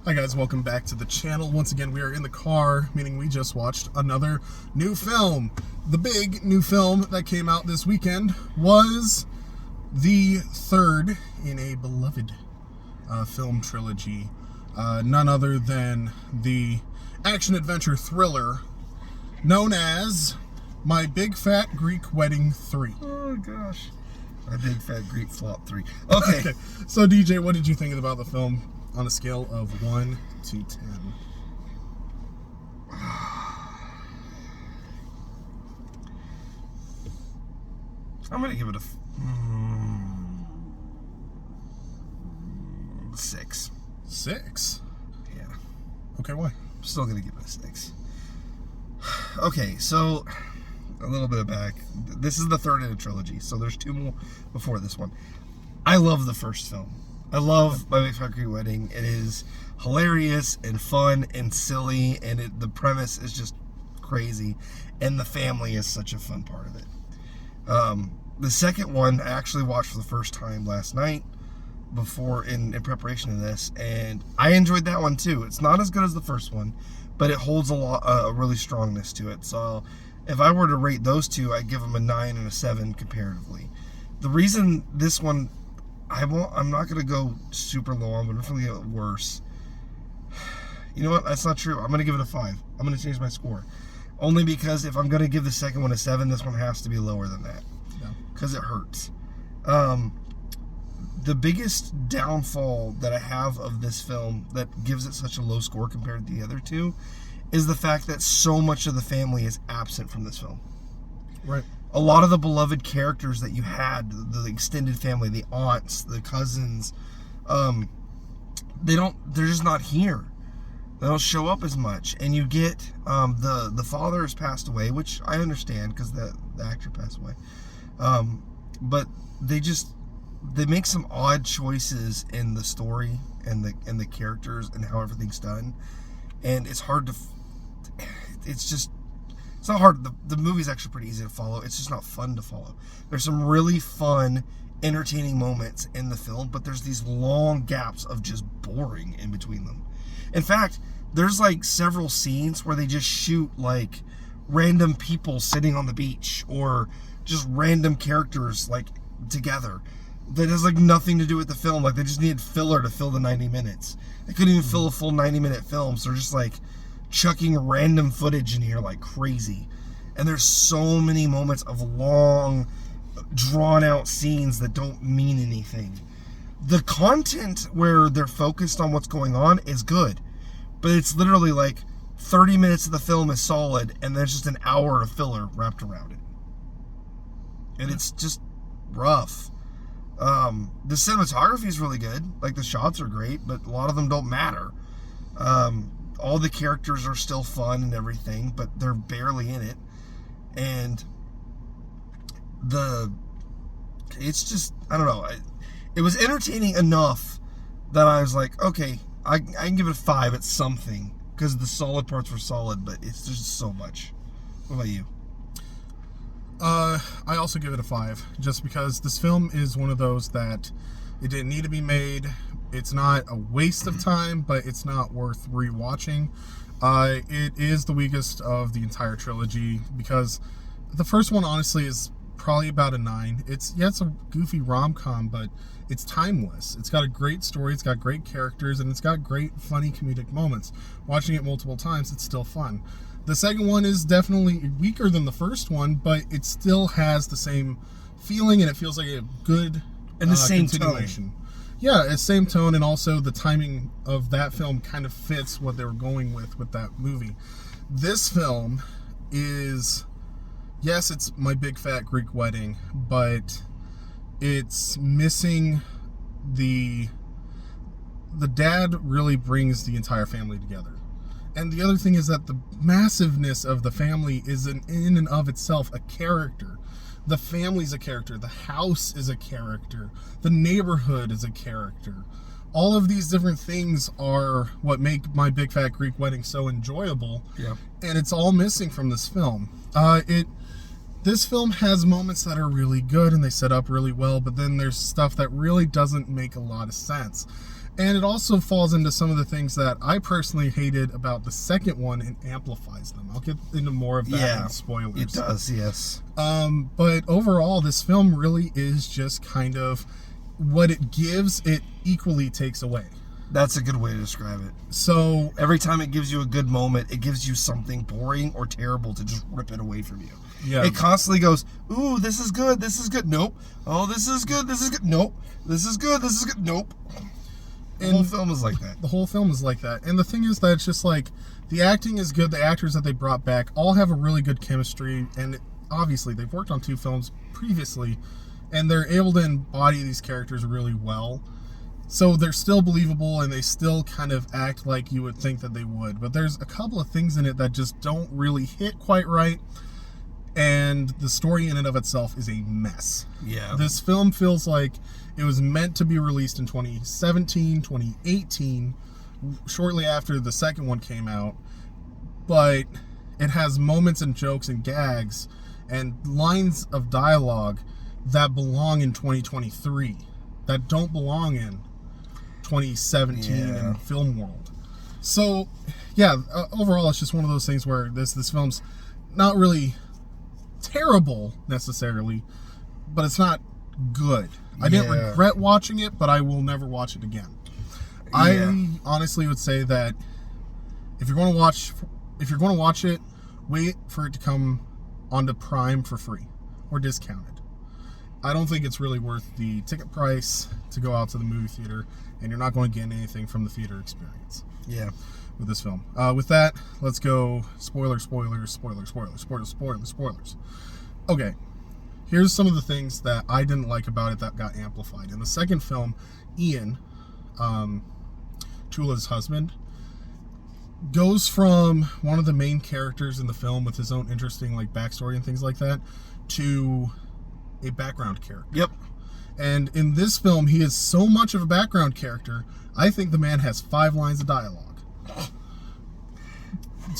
Hi guys, welcome back to the channel. Once again, we are in the car, meaning we just watched another new film. The big new film that came out this weekend was the third in a beloved film trilogy. None other than the action-adventure thriller known as My Big Fat Greek Wedding 3. Oh gosh. My Big Fat Greek Flop 3. Okay. So DJ, what did you think about the film on a scale of 1 to 10? I'm going to give it a 6. 6? Yeah. Okay, why? I'm still going to give it a 6. Okay, so a little bit back. This is the third in a trilogy, so there's 2 more before this one. I love the first film. I love My Big Fat Greek Wedding. It is hilarious and fun and silly, and the premise is just crazy, and the family is such a fun part of it. The second one I actually watched for the first time last night before in preparation of this, and I enjoyed that one too. It's not as good as the first one, but it holds a really strongness to it. So if I were to rate those two, I'd give them a 9 and a 7 comparatively. The reason this one, I'm not going to go super low on, but definitely get worse. You know what? That's not true. I'm going to give it a 5. I'm going to change my score. Only because if I'm going to give the second one a 7, this one has to be lower than that. Because it hurts. The biggest downfall that I have of this film that gives it such a low score compared to the other two is the fact that so much of the family is absent from this film. Right. A lot of the beloved characters that you had, the extended family, the aunts, the cousins, they're just not here. They don't show up as much. And you get, the father has passed away, which I understand because the actor passed away. But they make some odd choices in the story and the characters and how everything's done. And it's hard to, it's not hard. The movie's actually pretty easy to follow. It's just not fun to follow. There's some really fun, entertaining moments in the film, but there's these long gaps of just boring in between them. In fact, there's like several scenes where they just shoot like random people sitting on the beach or just random characters like together. That has like nothing to do with the film. Like they just needed filler to fill the 90 minutes. They couldn't even fill a full 90-minute film, so they're just like chucking random footage in here like crazy. And there's so many moments of long, drawn-out scenes that don't mean anything. The content where they're focused on what's going on is good, but it's literally like 30 minutes of the film is solid, and there's just an hour of filler wrapped around it. And it's just rough. The cinematography is really good. Like the shots are great, but a lot of them don't matter. All the characters are still fun and everything, but they're barely in it. And it's just, I don't know. It was entertaining enough that I was like, okay, I can give it a 5 at something, because the solid parts were solid, but it's just so much. What about you? I also give it a 5, just because this film is one of those that it didn't need to be made. It's not a waste of time, but it's not worth rewatching. It is the weakest of the entire trilogy, because the first one, honestly, is probably about a 9. It's a goofy rom-com, but it's timeless. It's got a great story, it's got great characters, and it's got great, funny, comedic moments. Watching it multiple times, it's still fun. The second one is definitely weaker than the first one, but it still has the same feeling, and it feels like a good and the same continuation. Tone. Yeah, it's same tone, and also the timing of that film kind of fits what they were going with that movie. This film is, yes, it's My Big Fat Greek Wedding, but it's missing the dad really brings the entire family together. And the other thing is that the massiveness of the family is in and of itself a character. The family's a character. The house is a character. The neighborhood is a character. All of these different things are what make My Big Fat Greek Wedding so enjoyable. Yeah. And it's all missing from this film. This film has moments that are really good and they set up really well, but then there's stuff that really doesn't make a lot of sense. And it also falls into some of the things that I personally hated about the second one and amplifies them. I'll get into more of that in spoilers. It does, yes. But overall, this film really is just kind of what it gives, it equally takes away. That's a good way to describe it. So every time it gives you a good moment, it gives you something boring or terrible to just rip it away from you. Yeah. It constantly goes, ooh, this is good, this is good, nope. Oh, this is good, nope. This is good, this is good, nope. The whole film is like that. The whole film is like that. And the thing is that it's just like, the acting is good, the actors that they brought back all have a really good chemistry, and obviously they've worked on 2 films previously, and they're able to embody these characters really well. So they're still believable, and they still kind of act like you would think that they would. But there's a couple of things in it that just don't really hit quite right, and the story in and of itself is a mess. Yeah. This film feels like it was meant to be released in 2017, 2018, shortly after the second one came out, but it has moments and jokes and gags and lines of dialogue that belong in 2023, that don't belong in 2017 in film world. So, yeah, overall, it's just one of those things where this film's not really terrible necessarily, but it's not good. I didn't regret watching it, but I will never watch it again. I honestly would say that if you're going to watch it, wait for it to come onto Prime for free or discounted. I don't think it's really worth the ticket price to go out to the movie theater, and you're not going to get anything from the theater experience. Yeah. With this film. With that, let's go spoilers. Okay. Here's some of the things that I didn't like about it that got amplified. In the second film, Ian, Tula's husband, goes from one of the main characters in the film with his own interesting backstory and things like that to a background character. Yep. And in this film, he is so much of a background character, I think the man has 5 lines of dialogue.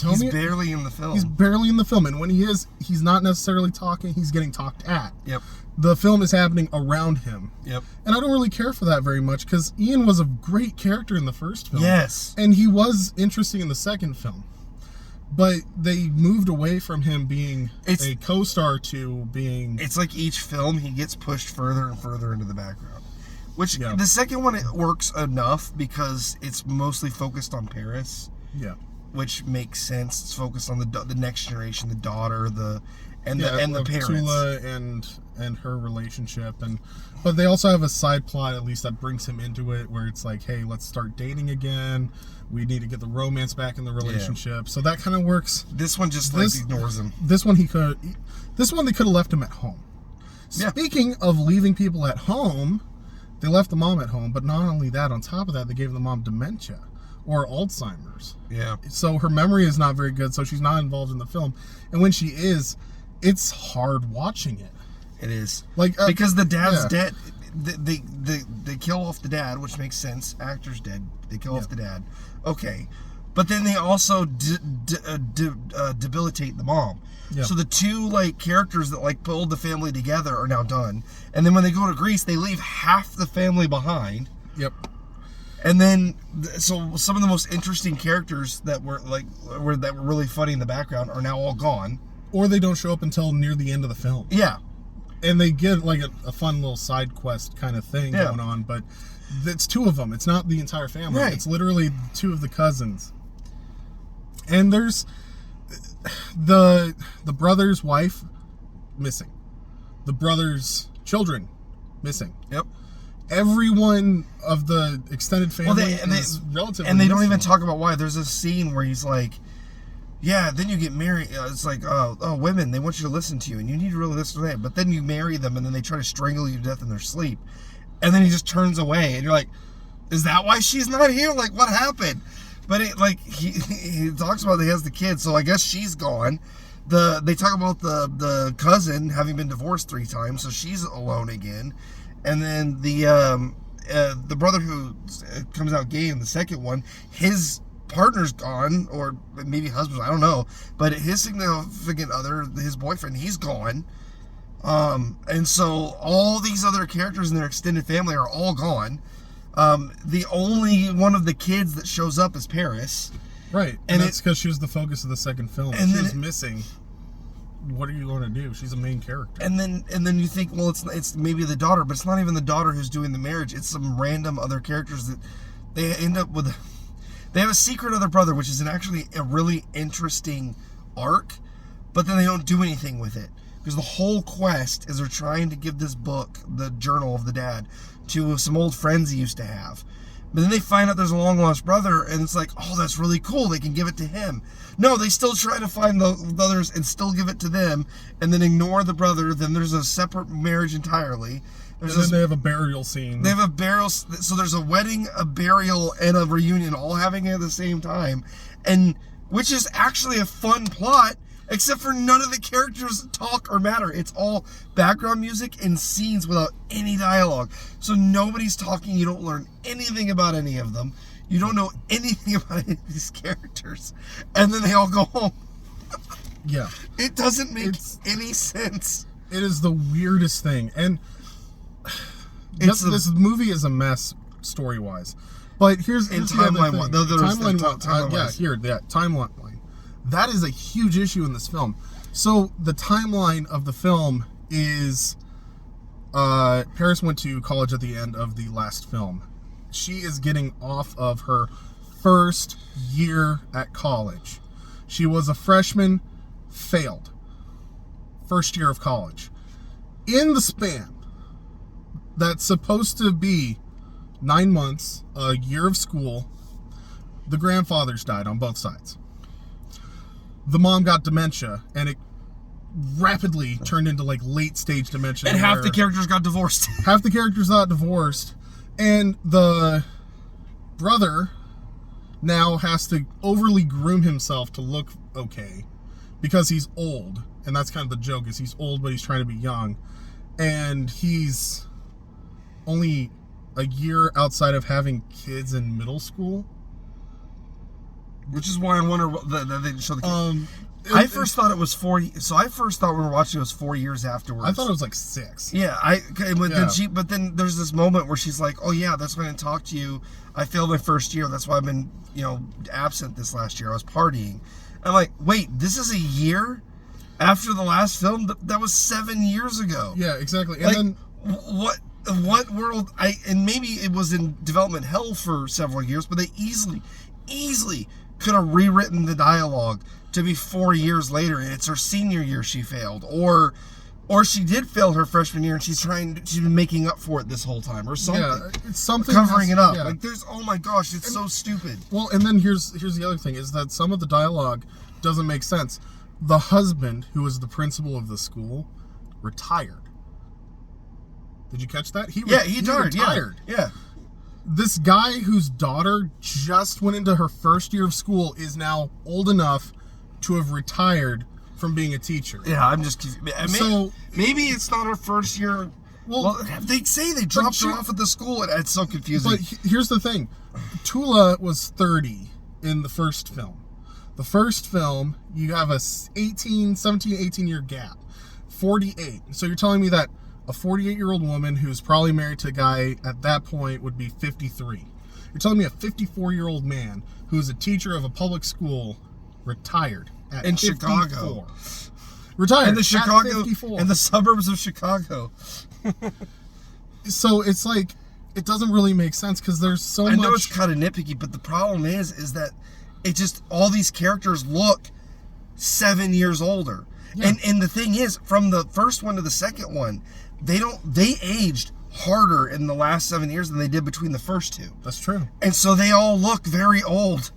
He's barely in the film. He's barely in the film, and when he is, he's not necessarily talking, he's getting talked at. Yep. The film is happening around him. Yep. And I don't really care for that very much, because Ian was a great character in the first film. Yes. And he was interesting in the second film. But they moved away from him being a co-star to being... It's like each film, he gets pushed further and further into the background. Which, the second one, it works enough because it's mostly focused on Paris. Yeah. Which makes sense. It's focused on the next generation, the daughter, the parents. Tula and her relationship, but they also have a side plot at least that brings him into it, where it's like, hey, let's start dating again. We need to get the romance back in the relationship. So that kind of works. This one just ignores him. This one they could have left him at home. Yeah. Speaking of leaving people at home, they left the mom at home, but not only that, on top of that, they gave the mom dementia. Or Alzheimer's. Yeah. So her memory is not very good, so she's not involved in the film. And when she is, it's hard watching it. It is. Because the dad's dead. They kill off the dad, which makes sense. Actor's dead. They kill off the dad. Okay. But then they also debilitate the mom. Yeah. So the 2 characters that pulled the family together are now done. And then when they go to Greece, they leave half the family behind. Yep. And then, so some of the most interesting characters that were really funny in the background are now all gone, or they don't show up until near the end of the film. Yeah, and they get a fun little side quest kind of thing going on, but it's 2 of them. It's not the entire family. Right. It's literally 2 of the cousins. And there's the brother's wife missing, the brother's children missing. Yep. Everyone of the extended family is relatively and they don't even talk about why. There's a scene where he's like, yeah, then you get married. It's like, oh, women, they want you to listen to you, and you need to really listen to them. But then you marry them, and then they try to strangle you to death in their sleep. And then he just turns away, and you're like, is that why she's not here? What happened? But he talks about that he has the kids, so I guess she's gone. They talk about the cousin having been divorced 3 times, so she's alone again. And then the brother who comes out gay in the second one, his partner's gone, or maybe husband, I don't know. But his significant other, his boyfriend, he's gone. And so all these other characters in their extended family are all gone. The only one of the kids that shows up is Paris. Right, and that's because she was the focus of the second film. And she was missing. What are you going to do? She's a main character. And then you think, well, it's maybe the daughter, but it's not even the daughter who's doing the marriage. It's some random other characters that they end up with. They have a secret other brother, which is actually a really interesting arc, but then they don't do anything with it. Because the whole quest is they're trying to give this book, the journal of the dad, to some old friends he used to have. But then they find out there's a long-lost brother, and it's like, oh, that's really cool. They can give it to him. No, they still try to find the others and still give it to them, and then ignore the brother. Then there's a separate marriage entirely. And then they have a burial scene. They have a burial, so there's a wedding, a burial, and a reunion all happening at the same time, and which is actually a fun plot, except for none of the characters talk or matter. It's all background music and scenes without any dialogue. So nobody's talking. You don't learn anything about any of them. You don't know anything about any of these characters. And then they all go home. Yeah. It doesn't make any sense. It is the weirdest thing. And this movie is a mess story-wise. But here's timeline-wise. Timeline. That is a huge issue in this film. So the timeline of the film is Paris went to college at the end of the last film. She is getting off of her first year at college. She was a freshman, failed. First year of college. In the span that's supposed to be 9 months, a year of school, the grandfathers died on both sides. The mom got dementia, and it rapidly turned into like late stage dementia. And half the characters got divorced. Half the characters got divorced, and the brother now has to overly groom himself to look okay because he's old, and that's kind of the joke, is he's old but he's trying to be young, and he's only a year outside of having kids in middle school. Which is why I wonder that they didn't show the kid. I first thought it was 4. So I first thought we were watching it was 4 years afterwards. I thought it was like 6. Yeah, but then there's this moment where she's like, "Oh yeah, that's when I didn't talk to you. I failed my first year. That's why I've been, absent this last year. I was partying." I'm like, "Wait, this is a year after the last film? That was 7 years ago." Yeah, exactly. And like, then what world? And maybe it was in development hell for several years, but they easily could have rewritten the dialogue to be 4 years later, and it's her senior year she failed, or she did fail her freshman year and she's been making up for it this whole time, or something. Yeah, it's something covering it up. Yeah. Like oh my gosh, it's so stupid. Well, and then here's the other thing, is that some of the dialogue doesn't make sense. The husband, who was the principal of the school, retired. Did you catch that? He retired. Yeah. This guy whose daughter just went into her first year of school is now old enough to have retired from being a teacher. Yeah, I'm just confused. So maybe it's not her first year. Well, they say they dropped her off at the school, and it's so confusing. But here's the thing. Tula was 30 in the first film. The first film, you have a 17, 18 year gap. 48. So you're telling me that a 48-year-old woman who's probably married to a guy at that point would be 53. You're telling me a 54-year-old man who's a teacher of a public school retired at 54. Chicago. Retired in the Chicago, at 54. In the suburbs of Chicago. So it's like, it doesn't really make sense because there's so much. I know it's kind of nitpicky, but the problem is that it just, all these characters look 7 years older. Yeah. And the thing is, from the first one to the second one, they aged harder in the last 7 years than they did between the first two. That's true. And so they all look very old,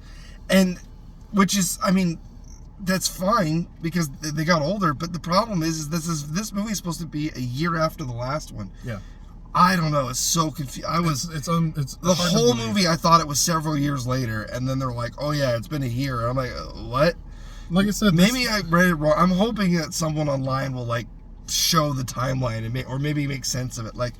and which is, I mean, that's fine because they got older. But the problem is this movie is supposed to be a year after the last one. Yeah. I don't know. It's so confused. It's the whole movie. I thought it was several years later, and then they're like, "Oh yeah, it's been a year." And I'm like, "What?" Like I said, maybe I read it wrong. I'm hoping that someone online will like show the timeline and or maybe make sense of it. Like,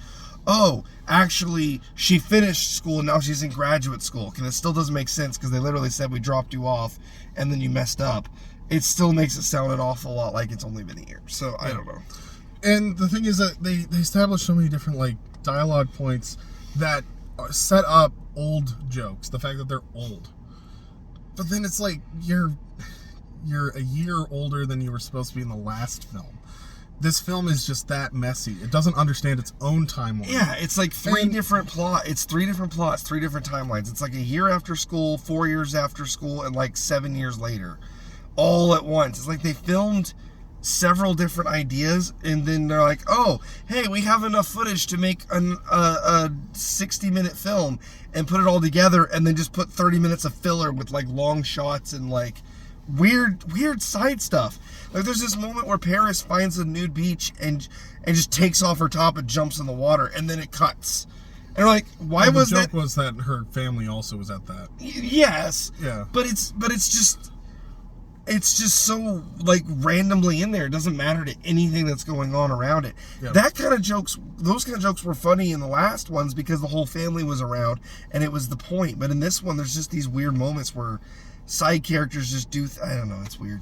oh, actually, she finished school and now she's in graduate school. Because it still doesn't make sense because they literally said we dropped you off and then you messed up. It still makes it sound an awful lot like it's only been a year. So I don't know. And the thing is that they establish so many different like dialogue points that set up old jokes. The fact that they're old, but then it's like you're a year older than you were supposed to be in the last film. This film is just that messy. It doesn't understand its own timeline. Yeah, it's like three different plots, 3 different timelines. It's like a year after school, 4 years after school, and like 7 years later, all at once. It's like they filmed several different ideas, and then they're like, oh, hey, we have enough footage to make a 60-minute film and put it all together, and then just put 30 minutes of filler with like long shots and like weird side stuff. Like there's this moment where Paris finds a nude beach and just takes off her top and jumps in the water, and then it cuts. And like, why was that? The joke was that her family also was at that. Yes. Yeah. But it's just so like randomly in there. It doesn't matter to anything that's going on around it. Yeah. Those kind of jokes were funny in the last ones because the whole family was around and it was the point. But in this one, there's just these weird moments where side characters just do. I don't know. It's weird.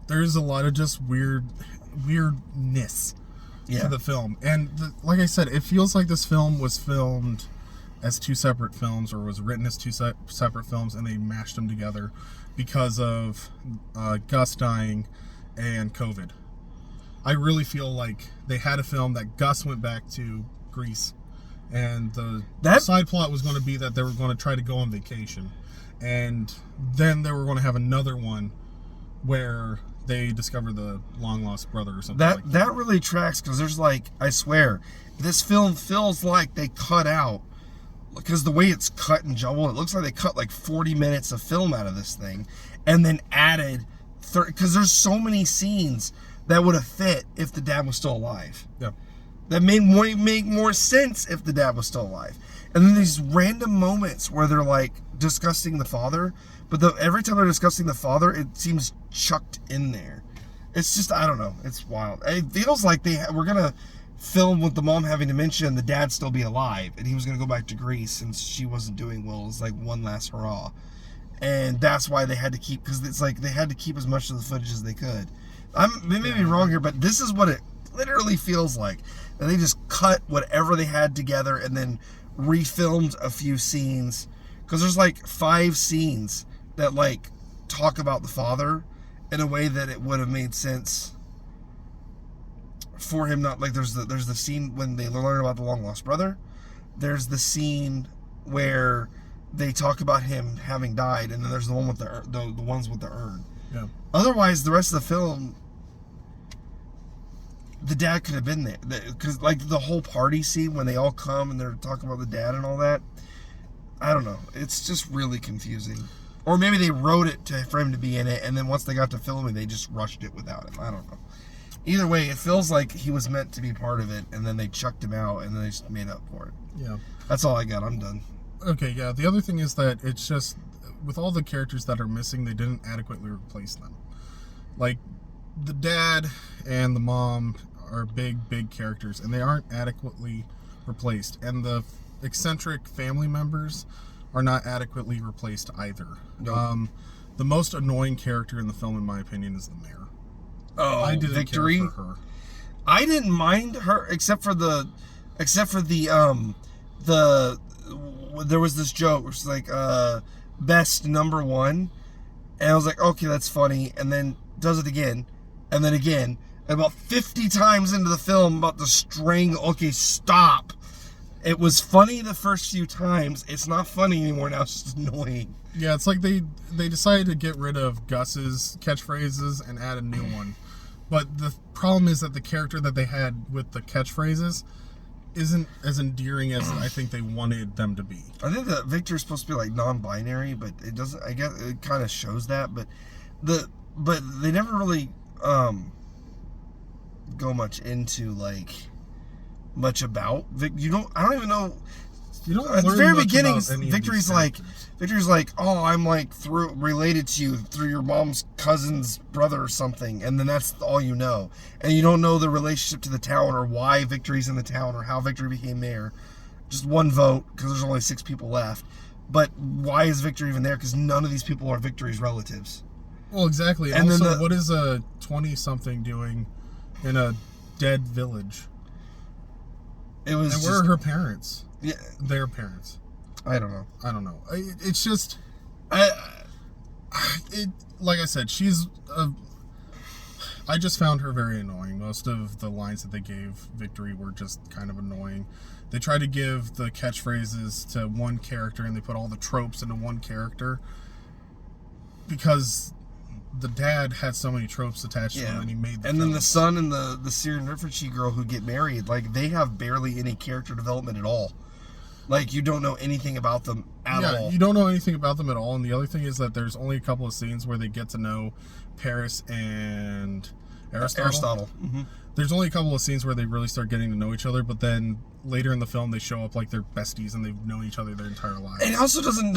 There's a lot of just weirdness to the film, and like I said, it feels like this film was filmed as two separate films, or was written as two separate films, and they mashed them together because of Gus dying and COVID. I really feel like they had a film that Gus went back to Greece, and the side plot was going to be that they were going to try to go on vacation, and then they were going to have another one where they discover the long lost brother or something like that. That really tracks, because there's like, I swear, this film feels like they cut out, because the way it's cut and jumbled, it looks like they cut like 40 minutes of film out of this thing and then added 30, because there's so many scenes that would have fit if the dad was still alive. Yeah. That make more sense if the dad was still alive. And then these random moments where they're like discussing the father, but every time they're discussing the father, it seems chucked in there. It's just, I don't know. It's wild. It feels like we're going to film with the mom having dementia and the dad still be alive, and he was going to go back to Greece since she wasn't doing well. It was like one last hurrah. And that's why they had to keep, because it's like they had to keep as much of the footage as they could. They may be wrong here, but this is what it literally feels like. And they just cut whatever they had together and then refilmed a few scenes, because there's like 5 scenes that like talk about the father in a way that it would have made sense for him. Not like there's the scene when they learn about the long lost brother. There's the scene where they talk about him having died, and then there's the one with the ones with the urn. Yeah. Otherwise, the rest of the film, the dad could have been there, because like the whole party scene when they all come and they're talking about the dad and all that. I don't know. It's just really confusing. Or maybe they wrote it for him to be in it, and then once they got to filming, they just rushed it without him. I don't know. Either way, it feels like he was meant to be part of it, and then they chucked him out, and then they just made up for it. Yeah. That's all I got. I'm done. Okay, yeah. The other thing is that it's just, with all the characters that are missing, they didn't adequately replace them. Like, the dad and the mom are big characters, and they aren't adequately replaced. And the eccentric family members are not adequately replaced either. Nope. The most annoying character in the film, in my opinion, is the mayor. Oh, I didn't Victory. care for her. I didn't mind her except for the there was this joke which was like best number 1, and I was like, okay, that's funny, and then does it again, and then again, and about 50 times into the film about the string. Okay, stop. It was funny the first few times. It's not funny anymore now. It's just annoying. Yeah, it's like they decided to get rid of Gus's catchphrases and add a new one. But the problem is that the character that they had with the catchphrases isn't as endearing as I think they wanted them to be. I think that Victor's supposed to be like non-binary, but it doesn't. I guess it kind of shows that, but they never really go much into like much about Vic. I don't even know. You don't at the learn very much beginning, about any of Victory's these like, characters. oh, I'm like related to you through your mom's cousin's brother or something, and then that's all you know, and you don't know the relationship to the town or why Victory's in the town or how Victory became mayor. Just one vote because there's only 6 people left, but why is Victory even there? Because none of these people are Victory's relatives. Well, exactly. And also, what is a 20-something doing in a dead village? It was. And where are her parents? Yeah, their parents. I don't know. It's just, like I said, I just found her very annoying. Most of the lines that they gave Victory were just kind of annoying. They tried to give the catchphrases to one character, and they put all the tropes into one character because the dad had so many tropes attached to him, and he made them. And then the son and the Syrian refugee girl who get married, like, they have barely any character development at all. Like, you don't know anything about them at all. Yeah, you don't know anything about them at all. And the other thing is that there's only a couple of scenes where they get to know Paris and Aristotle. Mm-hmm. There's only a couple of scenes where they really start getting to know each other, but then later in the film they show up like they're besties and they've known each other their entire lives. And it also doesn't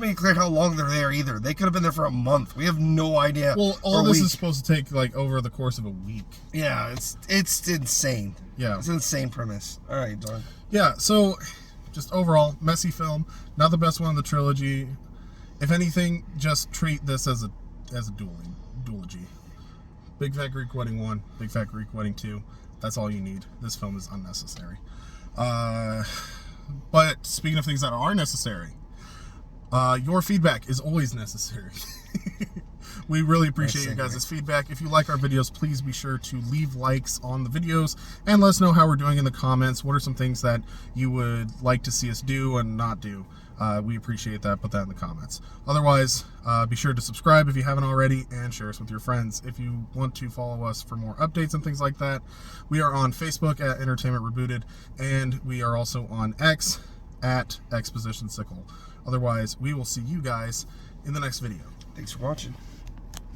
make it clear how long they're there either. They could have been there for a month. We have no idea. Well, all this is supposed to take like over the course of a week. Yeah, it's insane. Yeah. It's an insane premise. All right, John. Yeah, so just overall, messy film. Not the best one in the trilogy. If anything, just treat this as a duology. Big Fat Greek Wedding 1, Big Fat Greek Wedding 2. That's all you need. This film is unnecessary. But speaking of things that are necessary, your feedback is always necessary. We really appreciate you guys' feedback. If you like our videos, please be sure to leave likes on the videos and let us know how we're doing in the comments. What are some things that you would like to see us do and not do? We appreciate that. Put that in the comments. Otherwise, be sure to subscribe if you haven't already and share us with your friends. If you want to follow us for more updates and things like that, we are on Facebook at Entertainment Rebooted, and we are also on X at Exposition Sickle. Otherwise, we will see you guys in the next video. Thanks for watching.